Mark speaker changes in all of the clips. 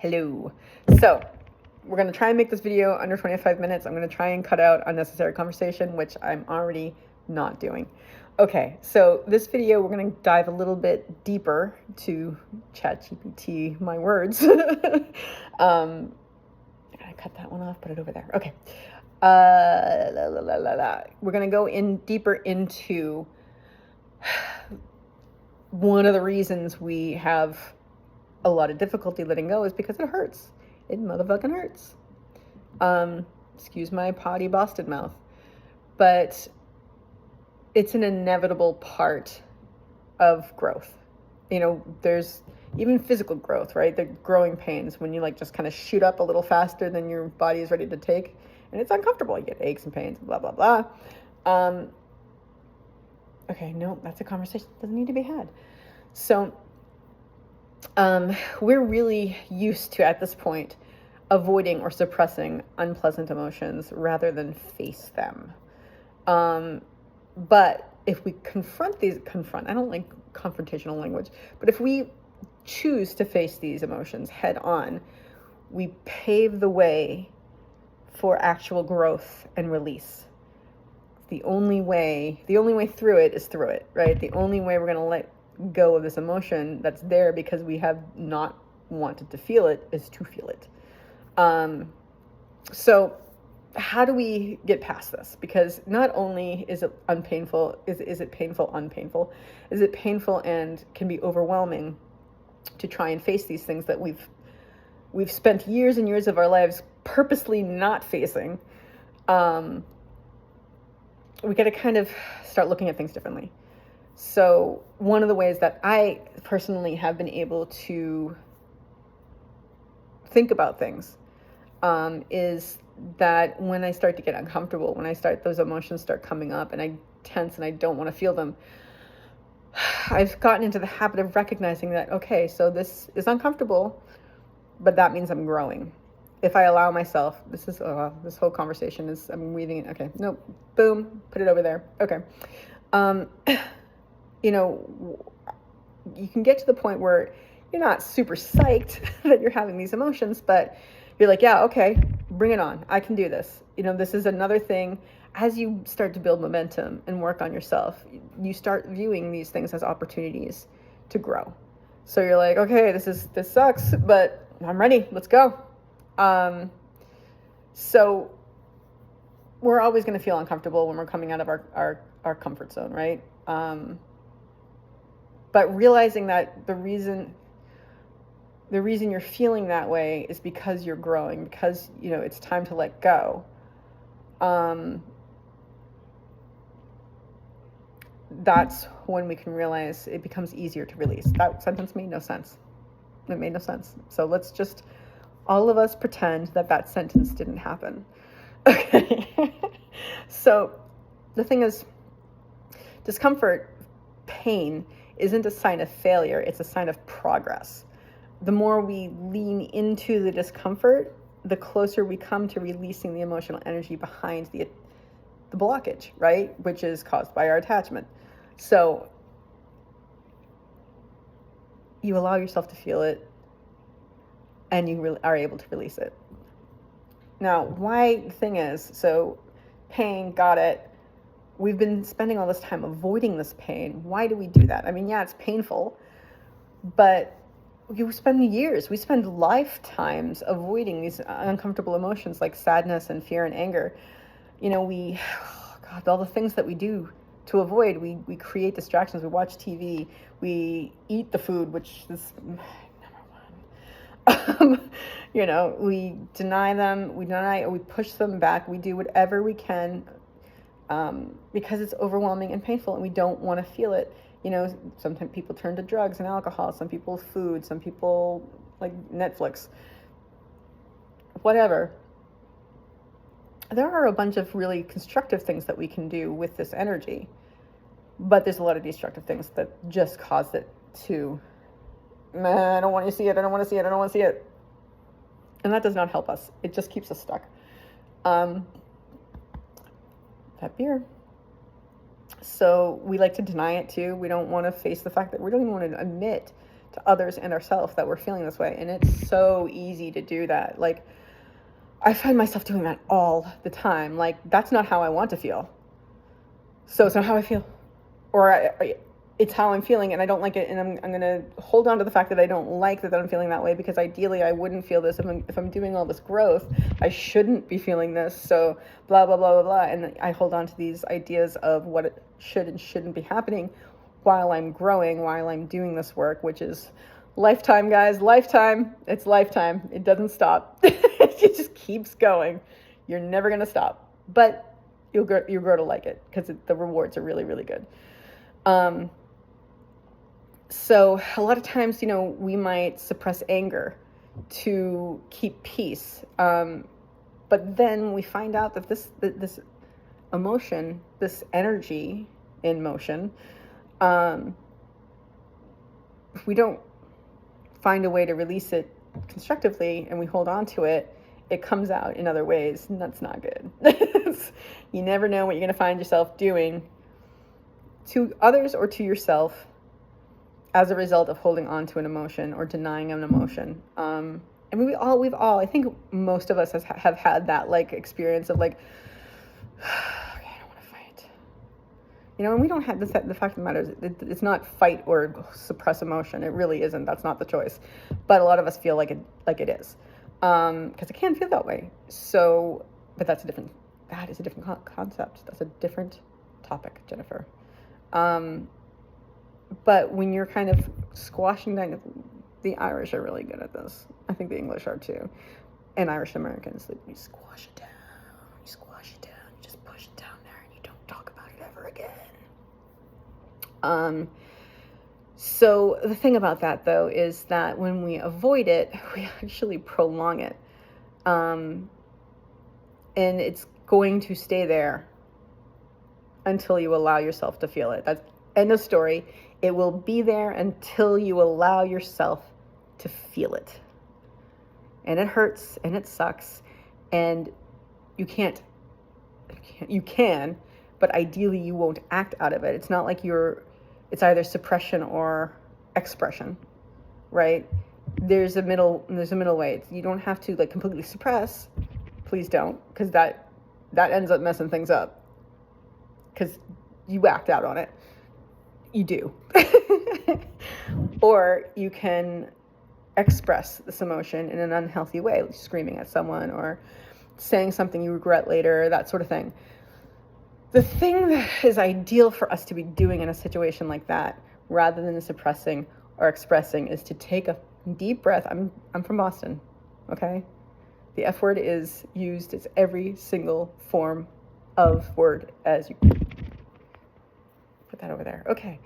Speaker 1: Hello. So we're going to try and make this video under 25 minutes. I'm going to try and cut out unnecessary conversation, which I'm already not doing. Okay, so this video, we're going to dive a little bit deeper to ChatGPT, my words. I gotta cut that one off, put it over there. Okay. We're going to go in deeper into one of the reasons we have a lot of difficulty letting go is because it hurts. It motherfucking hurts. Excuse my potty Boston mouth. But it's an inevitable part of growth. You know, there's even physical growth, right? The growing pains when you like just kind of shoot up a little faster than your body is ready to take. And it's uncomfortable. You get aches and pains, blah, blah, blah. Okay, no, that's a conversation that doesn't need to be had. So we're really used to, at this point, avoiding or suppressing unpleasant emotions rather than face them. But if we confront, I don't like confrontational language, but if we choose to face these emotions head on, we pave the way for actual growth and release. The only way through it is through it, right? The only way we're going to let go of this emotion that's there because we have not wanted to feel it is to feel it. So how do we get past this? Because not only is it unpainful, is it painful, unpainful? Is it painful and can be overwhelming to try and face these things that we've spent years and years of our lives purposely not facing? We got to kind of start looking at things differently. So one of the ways that I personally have been able to think about things is that when I start to get uncomfortable, when those emotions start coming up and I tense and I don't want to feel them, I've gotten into the habit of recognizing that, okay, so this is uncomfortable, but that means I'm growing. If I allow myself, this whole conversation is, I'm reading it. Okay, nope, boom, put it over there. Okay. You know, you can get to the point where you're not super psyched that you're having these emotions, but you're like, yeah, okay, bring it on. I can do this. You know, this is another thing. As you start to build momentum and work on yourself, you start viewing these things as opportunities to grow. So you're like, okay, this sucks, but I'm ready. Let's go. So we're always going to feel uncomfortable when we're coming out of our comfort zone, right? But realizing that the reason you're feeling that way is because you're growing, because, you know, it's time to let go. That's when we can realize it becomes easier to release. That sentence made no sense. It made no sense. So let's just, all of us pretend that sentence didn't happen. Okay. So the thing is, discomfort, pain, isn't a sign of failure. It's a sign of progress. The more we lean into the discomfort, the closer we come to releasing the emotional energy behind the blockage, right? Which is caused by our attachment. So you allow yourself to feel it and you are able to release it. Now, why the thing is, so pain, got it. We've been spending all this time avoiding this pain. Why do we do that? I mean, yeah, it's painful, but we spend lifetimes avoiding these uncomfortable emotions like sadness and fear and anger. You know, all the things that we do to avoid, we create distractions. We watch TV, we eat the food, which is number one. You know, we deny them, we push them back, we do whatever we can because it's overwhelming and painful and we don't want to feel it. You know, sometimes people turn to drugs and alcohol, some people food, some people like Netflix, whatever. There are a bunch of really constructive things that we can do with this energy, but there's a lot of destructive things that just cause it to, I don't want to see it, I don't want to see it, I don't want to see it. And that does not help us. It just keeps us stuck. That beer. So we like to deny it too. We don't want to face the fact that we don't even want to admit to others and ourselves that we're feeling this way. And it's so easy to do that. Like, I find myself doing that all the time. Like, that's not how I want to feel. So it's not how I feel. Or it's how I'm feeling and I don't like it. And I'm going to hold on to the fact that I don't like that I'm feeling that way, because ideally I wouldn't feel this if I'm doing all this growth. I shouldn't be feeling this. So blah, blah, blah, blah, blah. And I hold on to these ideas of what it should and shouldn't be happening while I'm growing, while I'm doing this work, which is lifetime, guys, lifetime. It's lifetime. It doesn't stop. It just keeps going. You're never going to stop, but you'll grow to like it, because the rewards are really, really good. So a lot of times, we might suppress anger to keep peace. But then we find out that this emotion, this energy in motion, if we don't find a way to release it constructively and we hold on to it, it comes out in other ways, and that's not good. You never know what you're going to find yourself doing to others or to yourself as a result of holding on to an emotion or denying an emotion. And we've all, I think most of us have had that like experience of like, okay, I don't want to fight. And we don't have this, the fact of the matter is it's not fight or suppress emotion. It really isn't. That's not the choice. But a lot of us feel like it is. Because it can feel that way. So, but that is a different concept. That's a different topic, Jennifer. But when you're kind of squashing down, the Irish are really good at this. I think the English are too. And Irish Americans, you squash it down, you just push it down there, and you don't talk about it ever again. So the thing about that, though, is that when we avoid it, we actually prolong it. And it's going to stay there until you allow yourself to feel it. That's end of story. It will be there until you allow yourself to feel it. And it hurts and it sucks. And you can, but ideally you won't act out of it. It's not like it's either suppression or expression, right? There's a middle way. You don't have to like completely suppress. Please don't, because that ends up messing things up. Because you act out on it. You do. Or you can express this emotion in an unhealthy way, like screaming at someone or saying something you regret later, that sort of thing. The thing that is ideal for us to be doing in a situation like that, rather than suppressing or expressing, is to take a deep breath. I'm from Boston, okay? The F word is used as every single form of word as you put that over there. Okay.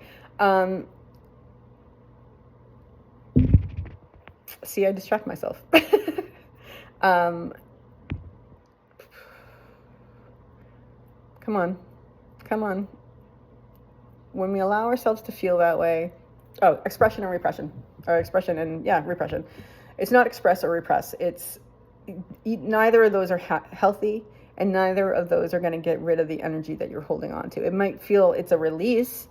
Speaker 1: See, I distract myself. Come on. When we allow ourselves to feel that way, expression and repression, or expression and repression. It's not express or repress. It's neither of those are healthy, and neither of those are going to get rid of the energy that you're holding on to. It might feel it's a release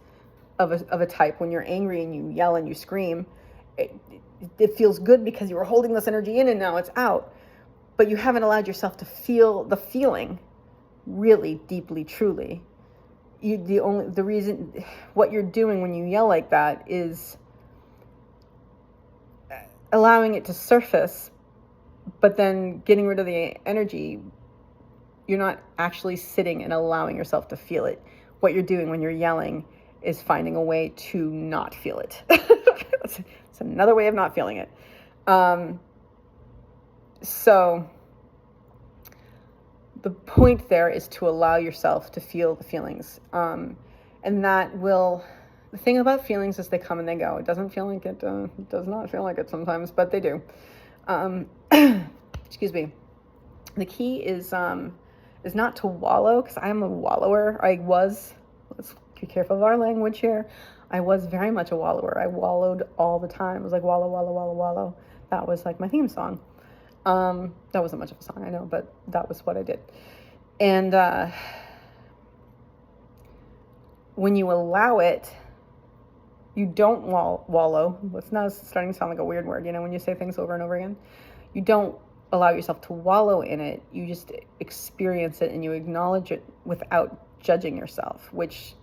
Speaker 1: of a type when you're angry and you yell and you scream. It feels good because you were holding this energy in and now it's out. But you haven't allowed yourself to feel the feeling really deeply, truly. The reason what you're doing when you yell like that is allowing it to surface, but then getting rid of the energy. You're not actually sitting and allowing yourself to feel it. What you're doing when you're yelling is finding a way to not feel it. It's another way of not feeling it. So the point there is to allow yourself to feel the feelings. And the thing about feelings is they come and they go. It doesn't feel like it, does not feel like it sometimes, but they do. Excuse me. The key is not to wallow, because I am a wallower. Let's be careful of our language here. I was very much a wallower. I wallowed all the time. It was like wallow, wallow, wallow, wallow. That was like my theme song. That wasn't much of a song, I know, but that was what I did. And when you allow it, You don't wallow. It's now starting to sound like a weird word, when you say things over and over again. You don't allow yourself to wallow in it. You just experience it and you acknowledge it without judging yourself, which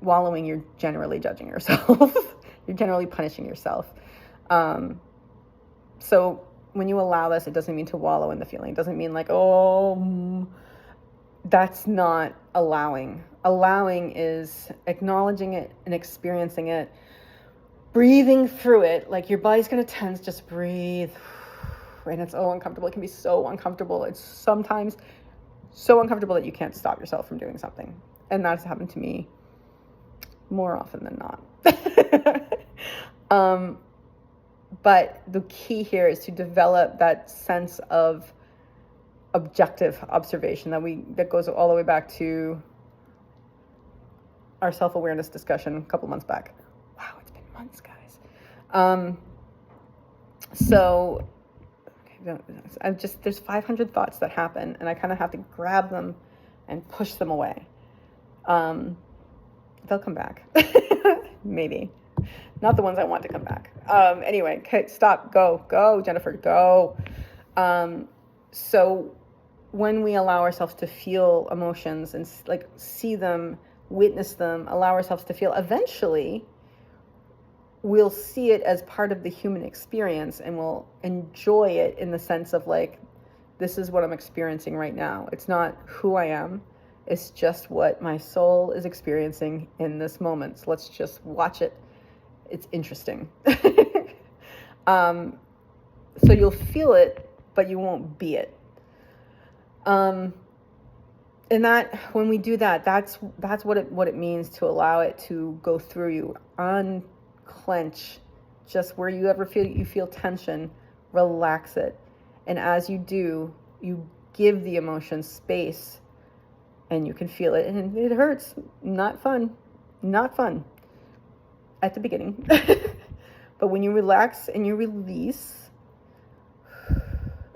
Speaker 1: wallowing, you're generally judging yourself. You're generally punishing yourself. So when you allow this, it doesn't mean to wallow in the feeling. It doesn't mean like, that's not allowing. Allowing is acknowledging it and experiencing it, breathing through it. Like your body's going to tense, just breathe. And it's uncomfortable. It can be so uncomfortable. It's sometimes so uncomfortable that you can't stop yourself from doing something. And that's happened to me more often than not. But the key here is to develop that sense of objective observation that goes all the way back to our self-awareness discussion a couple months back. Wow, it's been months, guys. So there's 500 thoughts that happen, and I kind of have to grab them and push them away. They'll come back. Maybe. Not the ones I want to come back. Anyway, okay, stop, go, Jennifer, go. So when we allow ourselves to feel emotions and like see them, witness them, allow ourselves to feel, eventually we'll see it as part of the human experience and we'll enjoy it in the sense of like, this is what I'm experiencing right now. It's not who I am. It's just what my soul is experiencing in this moment. So let's just watch it. It's interesting. So you'll feel it, but you won't be it. And that, when we do that, that's what it means to allow it to go through you. Unclench, just where you feel tension, relax it. And as you do, you give the emotion space and you can feel it. And it hurts. Not fun at the beginning. But when you relax and you release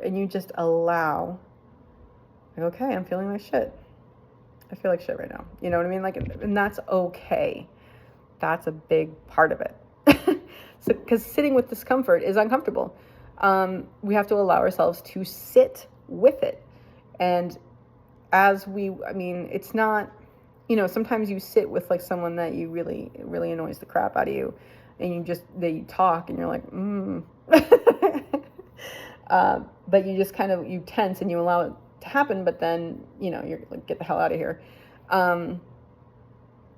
Speaker 1: and you just allow, like, okay, I'm feeling like shit. I feel like shit right now. You know what I mean? Like, and that's okay. That's a big part of it. So, because sitting with discomfort is uncomfortable. We have to allow ourselves to sit with it. And it's not, sometimes you sit with like someone that you really, really annoys the crap out of you, and they talk and you're like, but you just kind of, you tense and you allow it to happen, but then, you're like, get the hell out of here.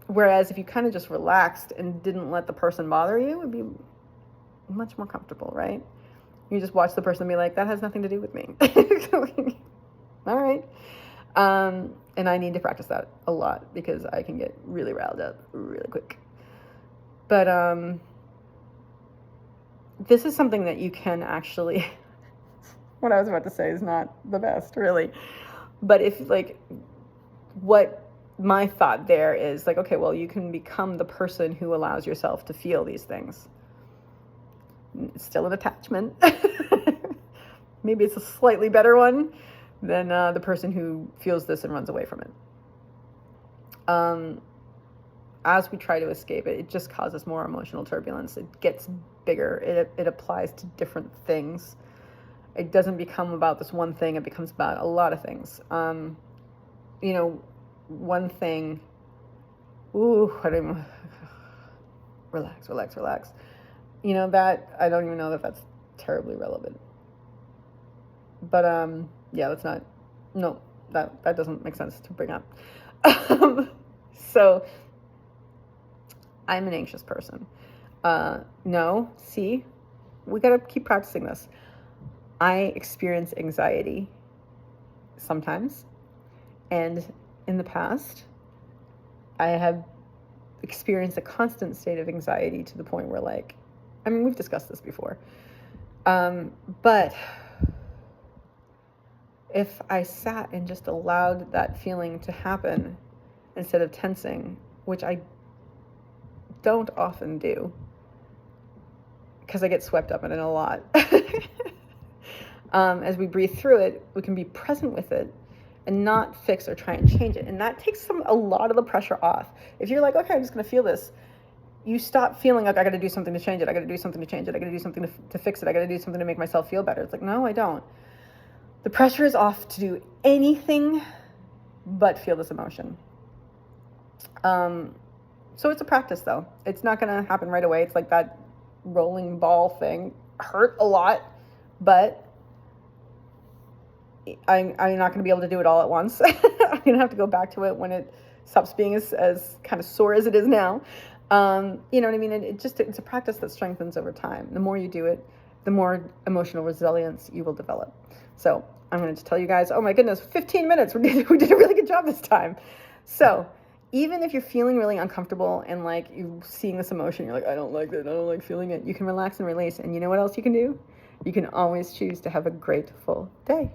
Speaker 1: Whereas if you kind of just relaxed and didn't let the person bother you, it would be much more comfortable, right? You just watch the person and be like, that has nothing to do with me. All right. And I need to practice that a lot because I can get really riled up really quick. But this is something that you can actually, what I was about to say is not the best, really. But if, like, what my thought there is, like, okay, well, you can become the person who allows yourself to feel these things. It's still an attachment. Maybe it's a slightly better one than the person who feels this and runs away from it. As we try to escape it, it just causes more emotional turbulence. It gets bigger. It applies to different things. It doesn't become about this one thing. It becomes about a lot of things. One thing, relax. That, I don't even know that that's terribly relevant. But, yeah, that doesn't make sense to bring up. So, I'm an anxious person. No, see, we gotta keep practicing this. I experience anxiety sometimes, and in the past, I have experienced a constant state of anxiety to the point where, like, we've discussed this before, but if I sat and just allowed that feeling to happen instead of tensing, which I don't often do because I get swept up in it a lot. As we breathe through it, we can be present with it and not fix or try and change it. And that takes a lot of the pressure off. If you're like, okay, I'm just going to feel this, you stop feeling like I got to do something to change it. I got to do something to change it. I got to do something to fix it. I got to do something to make myself feel better. It's like, no, I don't. The pressure is off to do anything but feel this emotion. So it's a practice, though. It's not going to happen right away. It's like that rolling ball thing. Hurt a lot, but I'm not going to be able to do it all at once. I'm going to have to go back to it when it stops being as kind of sore as it is now. You know what I mean? It's a practice that strengthens over time. The more you do it, the more emotional resilience you will develop. So I'm going to tell you guys, oh my goodness, 15 minutes. We did a really good job this time. So even if you're feeling really uncomfortable and like you're seeing this emotion, you're like, I don't like it, I don't like feeling it, you can relax and release. And you know what else you can do? You can always choose to have a grateful day.